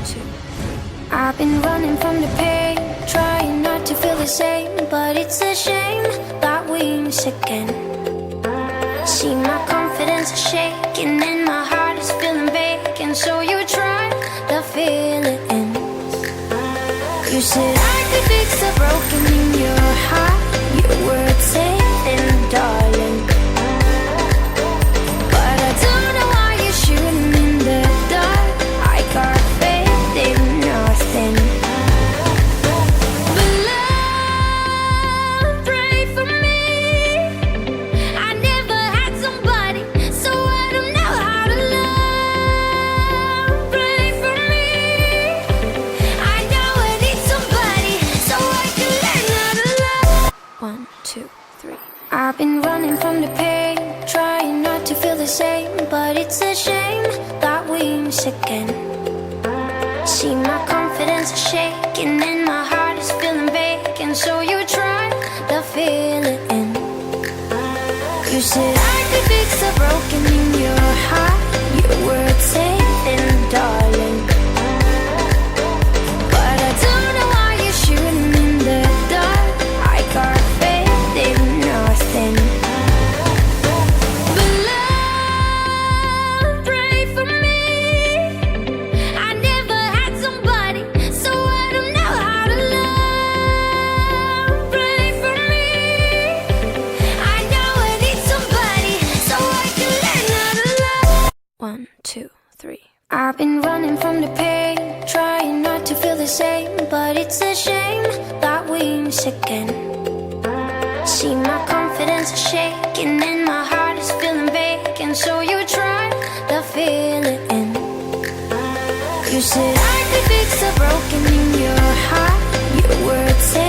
two. I've been running from the pain, trying not to feel the same, but it's a shame that we miss again. See, my confidence is shaking and my heart is feeling vacant. So you try to fill it in. You said I could fix the broken in your heart. Your words saying, darling, but I don't know why you're shooting in the dark. I got faith in nothing. But love, pray for me. I never had somebody, so I don't know how to love. Pray for me. I know I need somebody, so I can learn how to love. 1, 2, 3. I've been running from the pain, trying not to feel the same, but it's a shame that we miss again. See, my confidence is shaking and my heart is feeling vacant. So you try to fill it in. You said I could fix the broken in your heart. Your words saying, darling, but I don't know why you're shooting in the dark. I got faith in nothing. But love, pray for me. I never had somebody, so I don't know how to love. Pray for me. I know I need somebody, so I can learn how to love. 1, 2, 3. I've been running from the pain, trying not to feel the same, but it's a shame that we miss again. See, my confidence is shaking and my heart is feeling vacant. So you try to fill it in. You said I could fix the broken in your heart. Your words say